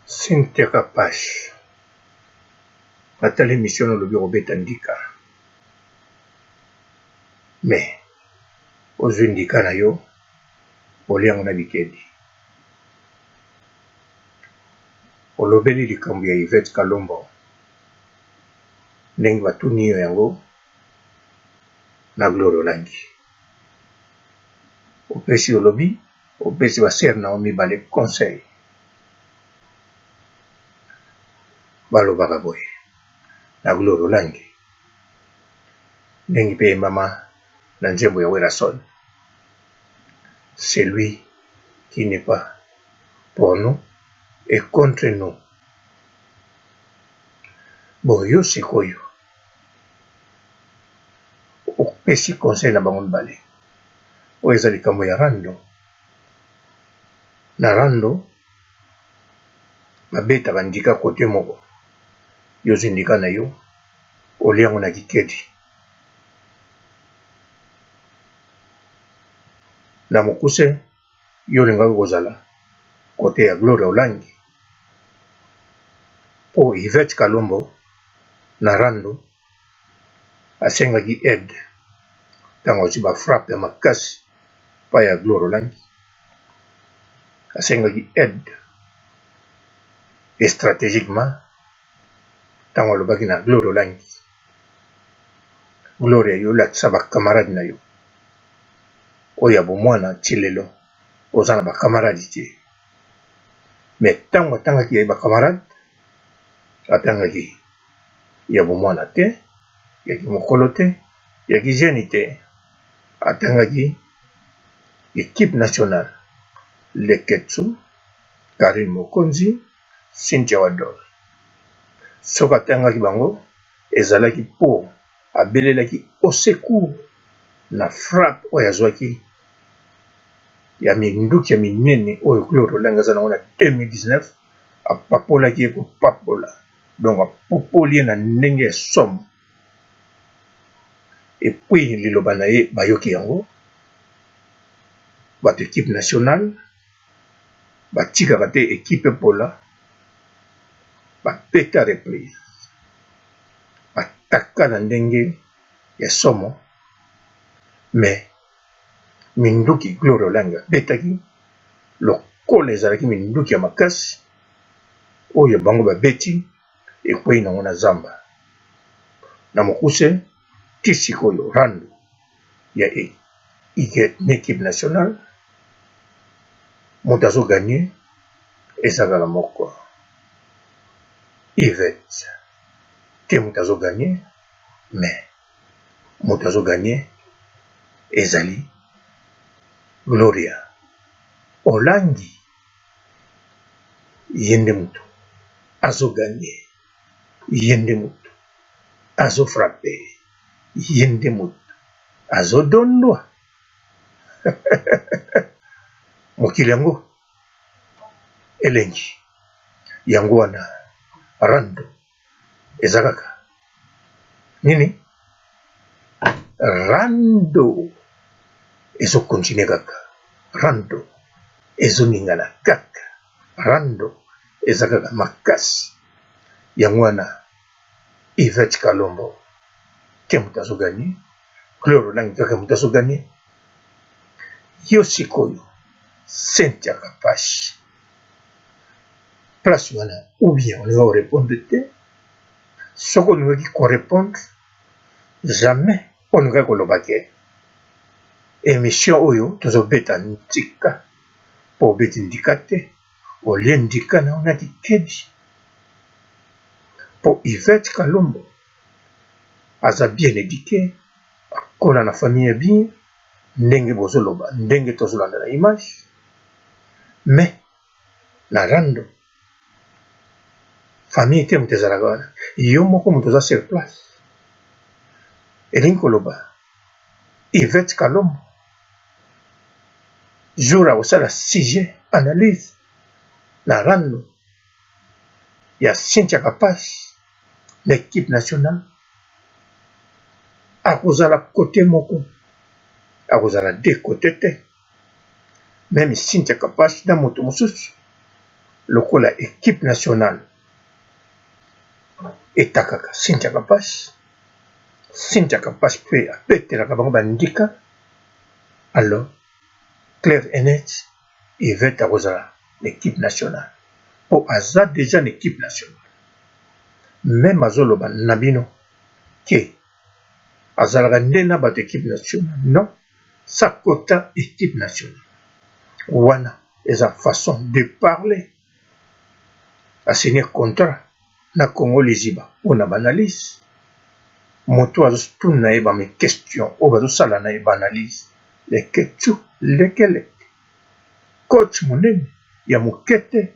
Cynthia Kapash atali mission olobi kobeta ndika me ozwi ndika na yo oliango na bikedi olobeli likambo ya Yvette Kalombo ndenge batuni yo yango na Gloire Olangi opesi olobi opesi baser na yo mibale conseil balobaka boye na Gloire Olangi ndenge mpe mama na nzembo ya Werason. Celui qui n'est pas pour nous est contre nous. Bon, yo sikoyo opesi conseil na bango mibale oyo eza likambo ya rando. Na rando babeta bandika kote moko yo zindika na yo oliango na kikedi na mokuse yo lingaka kozala kote ya Gloire Olangi po Yvette Kalombo na rando asengaki aide ntango ozwi bafrappe ya makasi pa ya Gloire Olangi asengaki aide stratégiquement ntango alobaki na Gloire Olangi Gloire yo lakisa bakamarade na yo oyo ya bomwana ti lelo oza na bakamarade te me ntango atangaki ya bakamarade atangaki ya bomwana te yaki mokolo te yaki jeune te atangaki équipe nationale Leketsu Karine Mokonzi Cynthia Wador soki atangaki bango ezalaki po abelelaki au secours na frappe oyo azwaki ya minduki ya minene oyo Gloire Olangi aza nango na 2019 apapolaki ye kopapola donc apopoli ye na ndenge ya somme epui liloba na ye bayoki yango bato équipe nationale batikaka te équipe epola bapeta reprise bataka na ndenge ya somo me minduki Gloire Olangi abetaki lokola ezalaki minduki ya makasi oyo bango babeti ekwei nango na zamba na mokuse ti sikoyo rando ya équipe nationale moto azoganye ezalaka moko Yvette te moto azoganye me moto azoganye ezali Gloria Olangi yende moto azoganye yende moto azofrappe yende moto azodondwa mokili yango elengi yango wana rando eza kaka nini rando ezokontinue kaka rando ezoningana kaka rando eza kaka makasi yango wana Yvette Kalombo te moto azoganye Gloire Olangi kaka moto azoganye yo sikoyo Cynthia Kapash place wana ou bien olinga korépondre te soki olingaki korépondre jamais olingaki koloba ke émission oyo tozobeta ndika po obeti ndika te olie ndika na ona kikedi po Yvette Kalombo aza bien éduqué akola na famille ya bien ndenge bozoloba ndenge tozolanda na image me na rando famille te moto ezalaka wana yo moko moto oza sur place elingi koloba Yvette Kalombo jour akosala sujet analyse na rando ya Cynthia Kapash l'équipe nationale akozala kote moko akozala de kote te même Cynthia Kapash na moto mosusu lokola équipe nationale etakaka sintiaka mpasi mpe apetelaka bango bandika, alors clair et net Yvette akozala l'équipe nationale po aza déjà une équipe nationale. Même azoloba na bino ke azalaka nde na bato équipe nationale, non, sakota équipe nationale wana eza façon de parler. Asigner contrat na Congo Liziba mpona banalyse, moto azotuna ye bame question oyo bazosala na ye baanalyse leketu lekeleke coach monene ya mokete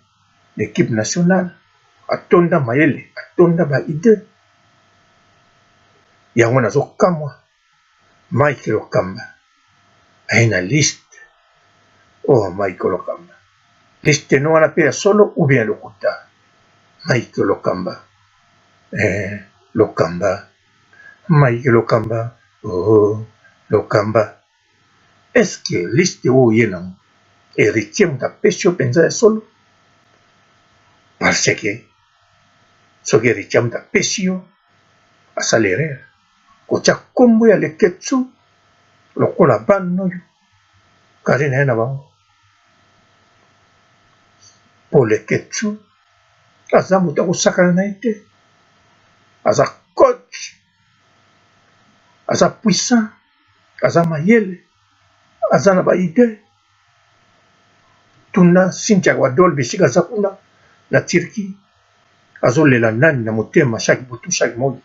l'équipe nationale atonda mayele atonda baide yango nazokamwa Mike Lokamba aye na liste. Oh Mike Lokamba liste no wana pe ya solo ou bien lokuta Mike Lokamba Lokamba Mike Lokamba, oh Lokamba, est-ce que liste oyo ye nango héritier moto apesi yo mpenza ya solo? Parce que soki héritier moto apesi yo asala erreur kotia nkombo ya Leketsu lokola bana oyo kari na ye na bango po Leketsu aza moto akosakana na ye te, aza coach, aza puissant, aza mayele, aza na baide. Tuna Cynthia Wadol bisika aza kuna na Turquie azolela nani na motema chaque butu chaque mois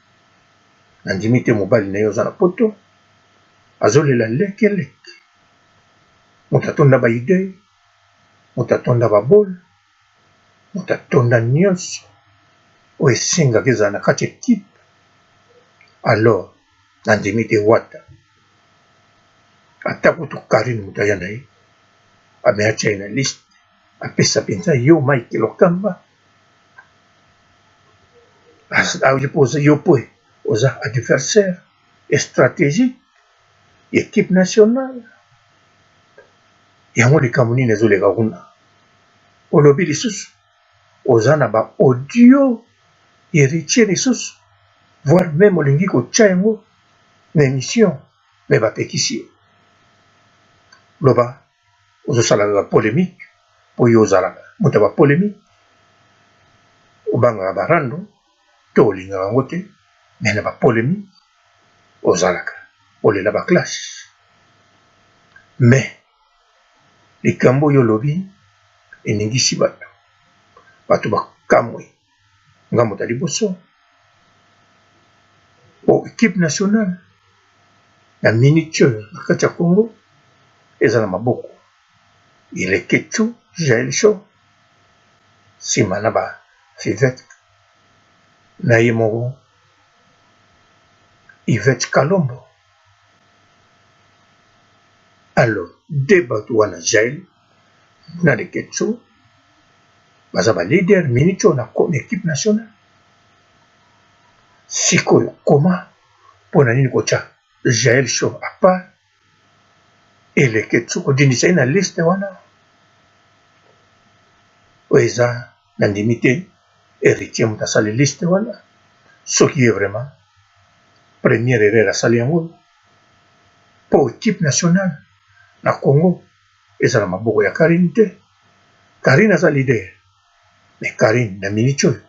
nandimi te mobali na ye oza na poto azolela lekeleke, moto atonda baide, moto atonda babol, moto atonda nyonso oyo esengaka ezala na kati ekipe. Alors nandimi te wata ata kutu Karine moto aya na ye ameya tia ye na liste apesa mpenza yo Mike Lokamba aoza yo mpe oza adversaire stratégique ya équipe nationale. Yango likambo nini ezoleka kuna olobi lisusu oza na baaudio héritier lisusu, voire même olingi kotia yango na émission me bapekisi yo loba ozosalaka bapolémique po yo ozalaka moto ya bapolémique obangaka barando to olingaka yango te, me na bapolémique ozalaka olela baklasse. Mais likambo oyo olobi eningisi bato bakamwe ngambo ta liboso po équipe nationale na minute oyo na kati ya Congo eza na maboko Leketsu Jael Show nsima na ba Yvette na ye moko Yvette Kalombo. Alors de bato wana Jael na Leketsu baza ba leader minute oyo na équipe nationale. Sikoyo koma mpona nini kotia Jael Show à part et Leketsu kodindisa ye na liste wana oyo eza na ndimi te héritier moto asali liste wana soki ye vraiment première erreur asali yango po équipe nationale na Congo eza na maboko ya Karine te. Karine aza leader mais Karine na minute oyo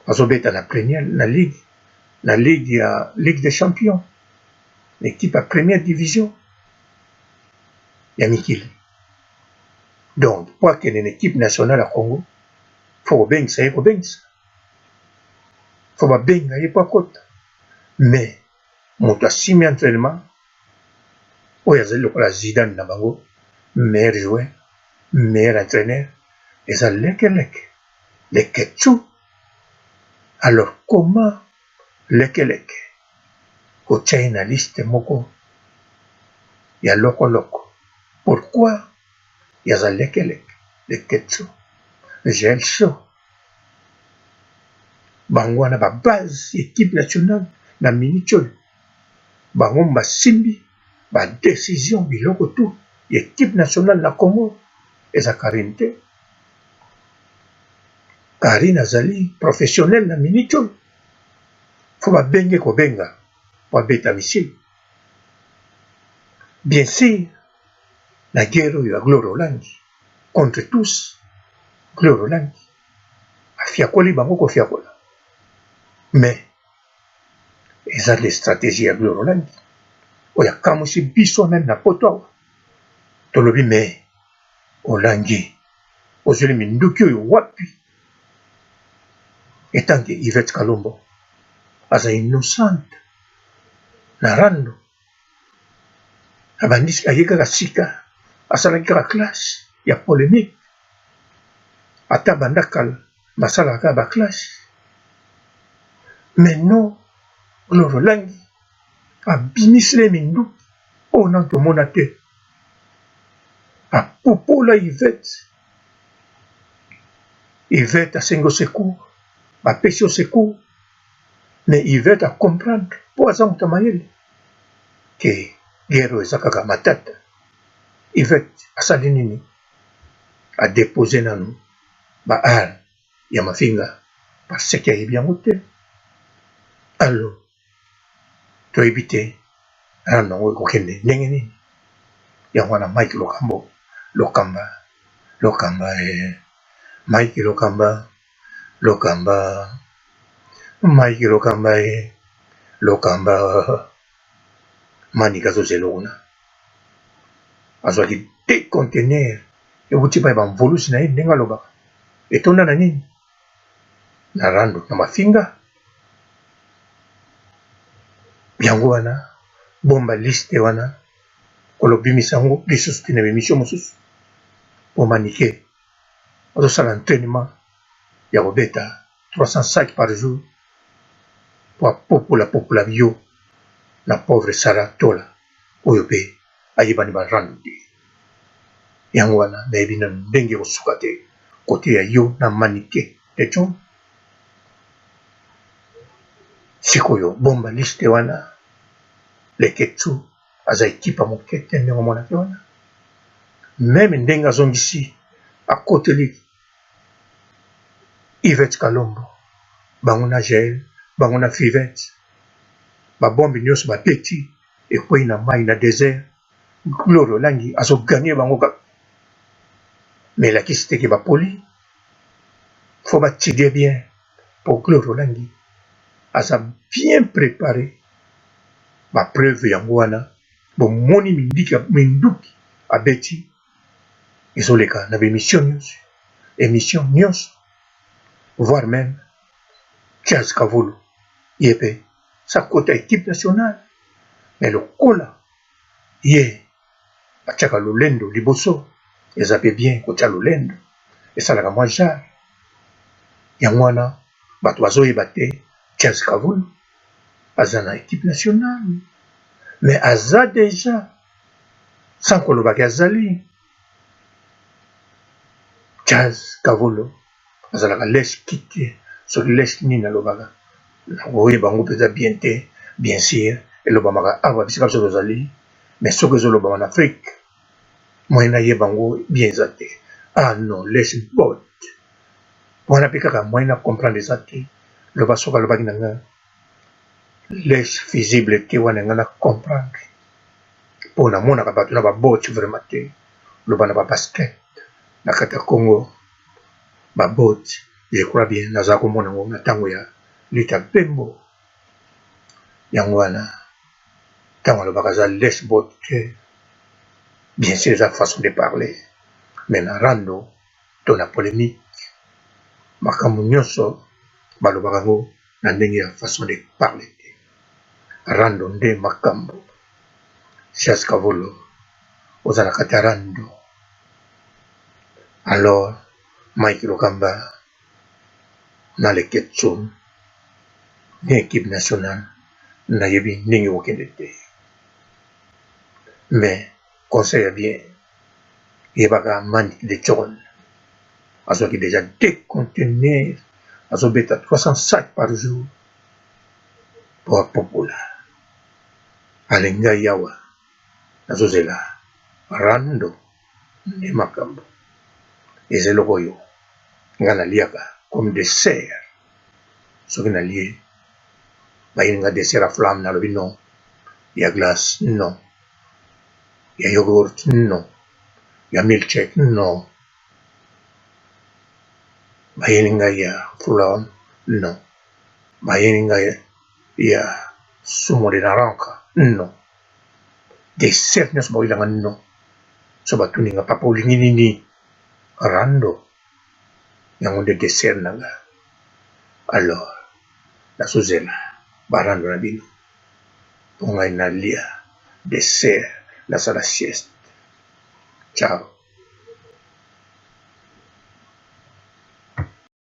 azobeta na première na ligue ya Ligue des Champions, l'équipe à première division ya mikili. Donc po akende na équipe nationale ya Congo fo kobengisa ye kobengisa, fo babenga ye po akota. Mais moto asimi entraînement oyo azali lokola Zidane na bango, meilleur joueur, meilleur entraîneur eza lekeleke Leketsu. Alors comment lekeleke kotia ye na liste moko ya lokoloko? Pourquoi yaza lekeleke Leketsu Jael Show bango wana babase équipe nationale na minute oyo bango basimbi badécision biloko tu équipe nationale na Congo eza Karine te, Kari nazali professionnel na minicho. Faut babenge kobenga pour beta missile. Bien sûr, la guerre ya Gloro Langi contre tous. Gloro Langi afiakoli bango kofiakola. Mais eza les stratégies ya Gloro Langi. Oya kamusi biso même na poto. Tolobi me Olangi ozeli minduki oyo wapi. Etant que Yvette Kalombo aza innocente na rando abandisi ayekaka sika asalaki kaka classe ya polémique ata banda kala basalaka baclasse. Mais non, Gloro Langi abimisile minduki oyo na tomona te apopola Yvette asengi secours bapesi yo secours. Mais Yvette a comprendre po aza moto mayele ke guerre eza kaka matata. Yvette asali nini adepose nanu baare ya mafinga baseke ayebi yango te. Alo toyebi te rando yango ekokende ndenge nini. Yango wana Mike Lokamba Manika Zozelona azwaki te conteneur ewuti pa bamvolusi na ye ndenge alobaka etonda na nini na rando na mafinga. Yango wana bomba liste wana kolobimisa yango lisusu tina bemission mosusu po Manike azosala entraînement ya kobeta 300 sacs par jour pour popola bio na pauvre Sarah Tola oyo pe ayebani barando te. Yango wana nayebi nanu ndenge kosuka te kote ya yo na Manike eto sikoyo bomba liste wana Leketsu aza ekipa moke te ndenge omonaki wana. Meme ndenge azongisi akoteli Yvette Kalombo bango na Jael bango na Fivette babombi nyonso bapeti ekwei na mai na désert. Gloro Langi azoganye bango kaka. Mais elakisi teke bapoli fo batidie bien po Gloro Langi aza bien préparé bapreuve yango wana bomoni minduki abeti ezoleka na bemission nyonso voire même Charles Kavulu ye pe sakota équipe nationale. Mais lokola ye atiaka lolendo liboso eza pe bien kotia lolendo esalaka mwa jare. Yango wana bato bazoyeba te Charles Kavulu aza na équipe nationale. Mais aza déjà sans kolobaki azali Charles Kavulu azalaka lèche kite soki lèche nini alobaka nakoyeba bango mpenza bien te. Bien sûr elobamaka awa bisika biso tozali. Mais soki ezolobama na Afrique moyen nayeba bango bien eza te. Ah non, lèche bot wana mpe kaka moyen na comprendre eza te. Loba soki alobaki na nga lèche visible te wana nga na comprendre mpo namonaka bato na babot vraiment te. Loba na babasket na kati ya Congo babot je crois bien naza komona ngo na ntango ya lita pembo. Yango wana ntango alobaka aza lèche bot te. Bien sûr eza façon de parler. Mais na rando to na polémique makambo nyonso balobaka ngo na ndenge ya façon de parler te. Rando nde makambo. Charles Kavulu oza na kati ya rando. Alors Mike Lokamba na Leketsu na équipe nationale nayebi ndenge okende te. Mais conseil ya bien yebaka Manike de Tchon azwaki déjà 2 conteneurs azobeta 300 sacs par jour po apopola. Alenga yawa nazozela rando nde makambo eza eloko oyo nga naliaka comme dessert. Ce qui n'a lié. Il y a dessert à flamme dans le non. Il y a glace, non. Il y a yogourt, non. Il y a milkshake, non. Il y a flamme, non. Il y a sumo de naranja, non. Dessert nya sebagai langan no. Sobat tuninga papuling ini rando yang udah dessert naga. Alors, la suzela barando na bino. Pungay na lia dessert la sala siesta. Ciao.